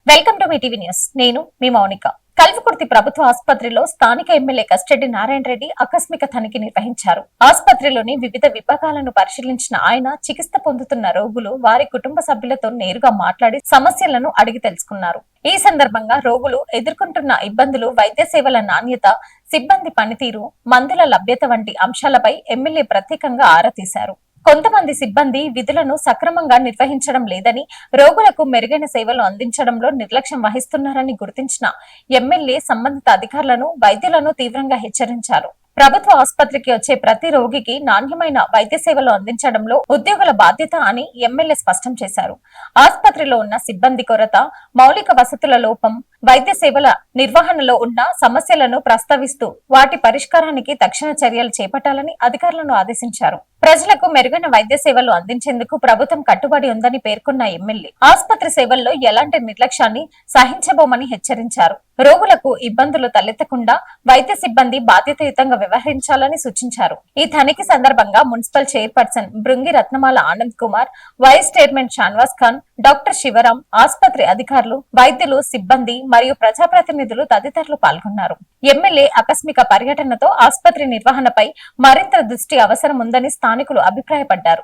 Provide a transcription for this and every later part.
Welcome to me TV news. నేను మీ మౌనిక. కల్వకుర్తి ప్రభుత్వ ఆసుపత్రిలో స్థానిక ఎమ్మెల్యే కస్టడీ నారాయణ రెడ్డి ఆకస్మిక తనిఖీ నిర్వహించారు. ఆసుపత్రిలోని వివిధ విభాగాలను పరిశీలించిన ఆయన చికిత్స పొందుతున్న రోగులు వారి కుటుంబ సభ్యులతో నేరుగా మాట్లాడి సమస్యలను అడిగి తెలుసుకున్నారు. ఈ సందర్భంగా రోగులు ఎదుర్కొంటున్న ఇబ్బందులు, వైద్య సేవల నాణ్యత, సిబ్బంది పనితీరు, మందుల లభ్యత వంటి అంశాలపై ఎమ్మెల్యే ప్రత్యేకంగా ఆరా తీశారు. కొంతమంది సిబ్బంది విధులను సక్రమంగా నిర్వహించడం లేదని, రోగులకు మెరుగైన సేవలు అందించడంలో నిర్లక్ష్యం వహిస్తున్నారని గుర్తించిన ఎమ్మెల్యే సంబంధిత అధికారులను, వైద్యులను తీవ్రంగా హెచ్చరించారు. ప్రభుత్వ ఆసుపత్రికి వచ్చే ప్రతి రోగికి నాణ్యమైన వైద్య సేవలు అందించడంలో ఉద్యోగుల బాధ్యత అని ఎమ్మెల్యే స్పష్టం చేశారు. ఆసుపత్రిలో ఉన్న సిబ్బంది కొరత, మౌలిక వసతుల లోపం, వైద్య సేవల నిర్వహణలో ఉన్న సమస్యలను ప్రస్తావిస్తూ వాటి పరిష్కారానికి తక్షణ చర్యలు చేపట్టాలని అధికారులను ఆదేశించారు. ప్రజలకు మెరుగైన వైద్య సేవలు అందించేందుకు ప్రభుత్వం కట్టుబడి ఉందని పేర్కొన్న ఎమ్మెల్యే ఆసుపత్రి సేవల్లో ఎలాంటి నిర్లక్ష్యాన్ని సహించబోమని హెచ్చరించారు. రోగులకు ఇబ్బందులు తలెత్తకుండా వైద్య సిబ్బంది బాధ్యతాయుతంగా వ్యవహరించాలని సూచించారు. ఈ తనిఖీ సందర్భంగా municipal chairperson Brungi Ratnamala Anand Kumar, vice chairman Shanawaz Khan, doctor Shivaram, ఆసుపత్రి అధికారులు, వైద్యులు, సిబ్బంది మరియు ప్రజాప్రతినిధులు తదితరులు పాల్గొన్నారు. ఎమ్మెల్యే ఆకస్మిక పర్యటనతో ఆసుపత్రి నిర్వహణపై మరింత దృష్టి అవసరం ఉందని స్థానికులు అభిప్రాయపడ్డారు.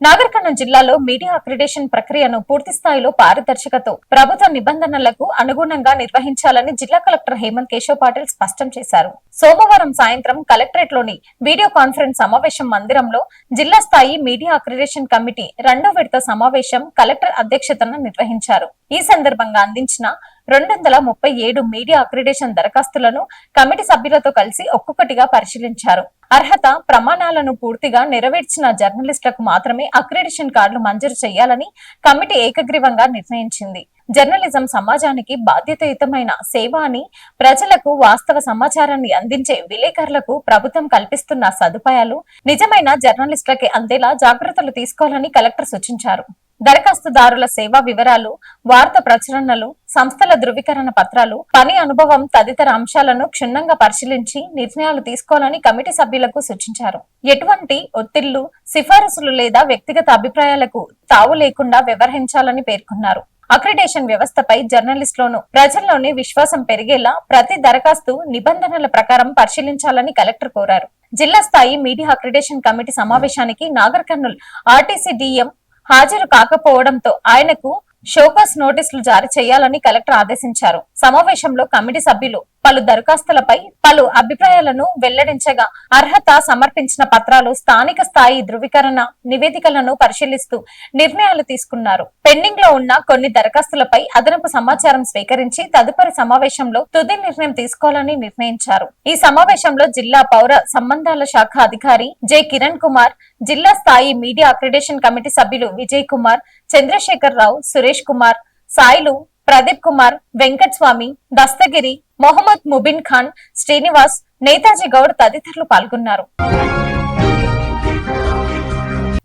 నాగర్ కర్నూల్ జిల్లాలో మీడియా అక్రిడేషన్ ప్రక్రియను పూర్తి స్థాయిలో పారదర్శకతో ప్రభుత్వ నిబంధనలకు అనుగుణంగా నిర్వహించాలని జిల్లా కలెక్టర్ హేమంత్ కేశవ్ పాటిల్ స్పష్టం చేశారు. సోమవారం సాయంత్రం కలెక్టరేట్ లోని వీడియో కాన్ఫరెన్స్ సమావేశం మందిరంలో జిల్లా స్థాయి మీడియా అక్రిడేషన్ కమిటీ 2వ విడత సమావేశం కలెక్టర్ అధ్యక్షతన నిర్వహించారు. ఈ సందర్భంగా అందించిన 237 మీడియా అక్రిడేషన్ దరఖాస్తులను కమిటీ సభ్యులతో కలిసి ఒక్కొక్కటిగా పరిశీలించారు. అర్హత ప్రమాణాలను పూర్తిగా నెరవేర్చిన జర్నలిస్టులకు మాత్రమే అక్రిడేషన్ కార్డులు మంజూరు చేయాలని కమిటీ ఏకగ్రీవంగా నిర్ణయించింది. జర్నలిజం సమాజానికి బాధ్యతాయుతమైన సేవ అని, ప్రజలకు వాస్తవ సమాచారాన్ని అందించే విలేకరులకు ప్రభుత్వం కల్పిస్తున్న సదుపాయాలు నిజమైన జర్నలిస్టులకే అందేలా జాగ్రత్తలు తీసుకోవాలని కలెక్టర్ సూచించారు. దరఖాస్తుదారుల సేవా వివరాలు, వార్త ప్రచురణలు, సంస్థల ధృవీకరణ పత్రాలు, పని అనుభవం తదితర అంశాలను క్షుణ్ణంగా పరిశీలించి నిర్ణయాలు తీసుకోవాలని కమిటీ సభ్యులకు సూచించారు. ఎటువంటి ఒత్తిళ్లు, సిఫారసులు లేదా వ్యక్తిగత అభిప్రాయాలకు తావు లేకుండా వ్యవహరించాలని పేర్కొన్నారు. అక్రిడేషన్ వ్యవస్థపై జర్నలిస్టులోను ప్రజల్లోని విశ్వాసం పెరిగేలా ప్రతి దరఖాస్తు నిబంధనల ప్రకారం పరిశీలించాలని కలెక్టర్ కోరారు. జిల్లా స్థాయి మీడియా అక్రిడేషన్ కమిటీ సమావేశానికి నాగర్ కర్నూల్ ఆర్టీసీ డిఎం హాజరు కాకపోవడంతో ఆయనకు షోకాస్ నోటీసులు జారీ చేయాలని కలెక్టర్ ఆదేశించారు. సమావేశంలో కమిటీ సభ్యులు పలు దరఖాస్తులపై పలు అభిప్రాయాలను వెల్లడించగా అర్హత, సమర్పించిన పత్రాలు, స్థానిక స్థాయి ధృవీకరణ నివేదికలను పరిశీలిస్తూ నిర్ణయాలు తీసుకున్నారు. పెండింగ్ లో ఉన్న కొన్ని దరఖాస్తులపై అదనపు సమాచారం స్వీకరించి తదుపరి సమావేశంలో తుది నిర్ణయం తీసుకోవాలని నిర్ణయించారు. ఈ సమావేశంలో జిల్లా పౌర సంబంధాల శాఖ అధికారి జె కిరణ్ కుమార్, జిల్లా స్థాయి మీడియా అక్రిడేషన్ కమిటీ సభ్యులు విజయ్ కుమార్, చంద్రశేఖర్ రావు, సురేష్ కుమార్, సాయిలు, ప్రదీప్ కుమార్, వెంకట్ స్వామి, దస్తగిరి, మొహమ్మద్ ముబిన్ ఖాన్, శ్రీనివాస్, నేతాజీ గౌడ్ తదితరులు పాల్గొన్నారు.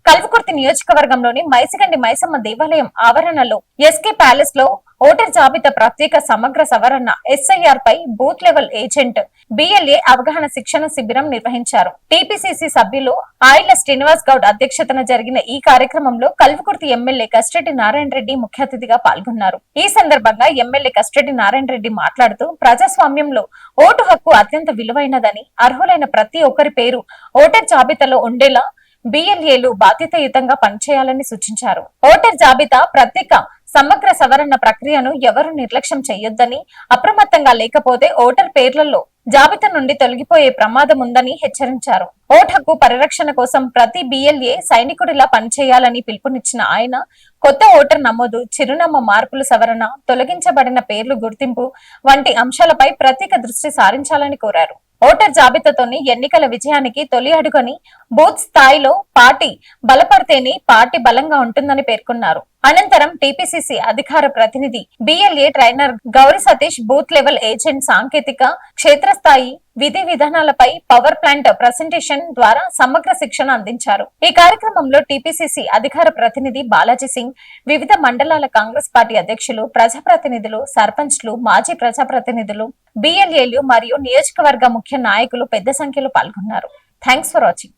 కల్వకుర్తి నియోజకవర్గంలోని మైసిగండి మైసమ్మ దేవాలయం ఆవరణలో ఎస్కే ప్యాలెస్ లో ఓటర్ జాబితా ప్రత్యేక సమగ్ర సవరణ ఎస్ఐఆర్ పై బూత్ లెవెల్ ఏజెంట్ బిఎల్ఏ అవగాహన శిక్షణ శిబిరం నిర్వహించారు. టిపిసిసి సభ్యులు ఆయిల శ్రీనివాస్ గౌడ్ అధ్యక్షతన జరిగిన ఈ కార్యక్రమంలో కల్వకుర్తి ఎమ్మెల్యే కస్టడీ నారాయణ రెడ్డి ముఖ్య అతిథిగా పాల్గొన్నారు. ఈ సందర్భంగా ఎమ్మెల్యే కస్టడీ నారాయణ రెడ్డి మాట్లాడుతూ ప్రజాస్వామ్యంలో ఓటు హక్కు అత్యంత విలువైనదని, అర్హులైన ప్రతి ఒక్కరి పేరు ఓటర్ జాబితాలో ఉండేలా బిఎల్ఏలు బాధ్యతాయుతంగా పనిచేయాలని సూచించారు. ఓటర్ జాబితా ప్రత్యేక సమగ్ర సవరణ ప్రక్రియను ఎవరు నిర్లక్ష్యం చేయొద్దని, అప్రమత్తంగా లేకపోతే ఓటర్ పేర్లలో జాబితా నుండి తొలగిపోయే ప్రమాదం ఉందని హెచ్చరించారు. ఓటు హక్కు పరిరక్షణ కోసం ప్రతి బిఎల్ఏ సైనికుడిలా పనిచేయాలని పిలుపునిచ్చిన ఆయన కొత్త ఓటర్ నమోదు, చిరునామా మార్పులు సవరణ, తొలగించబడిన పేర్లు గుర్తింపు వంటి అంశాలపై ప్రత్యేక దృష్టి సారించాలని కోరారు. ఓటర్ జాబితాతోని ఎన్నికల విజయానికి తొలి అడుగని, బూత్ స్థాయిలో పార్టీ బలపడితేనే పార్టీ బలంగా ఉంటుందని పేర్కొన్నారు. అనంతరం టిపిసిసి అధికార ప్రతినిధి BLA trainer Gauri Satish booth level agent సాంకేతిక, క్షేత్రస్థాయి విధి విధానాలపై పవర్ ప్లాంట్ ప్రెజెంటేషన్ ద్వారా సమగ్ర శిక్షణ అందించారు. ఈ కార్యక్రమంలో టిపిసిసి అధికార ప్రతినిధి బాలాజీ సింగ్, వివిధ మండలాల కాంగ్రెస్ పార్టీ అధ్యక్షులు, ప్రజాప్రతినిధులు, సర్పంచ్లు, మాజీ ప్రజాప్రతినిధులు, బిఎల్ఏలు మరియు నియోజకవర్గ ముఖ్య నాయకులు పెద్ద సంఖ్యలో పాల్గొన్నారు. Thanks for watching.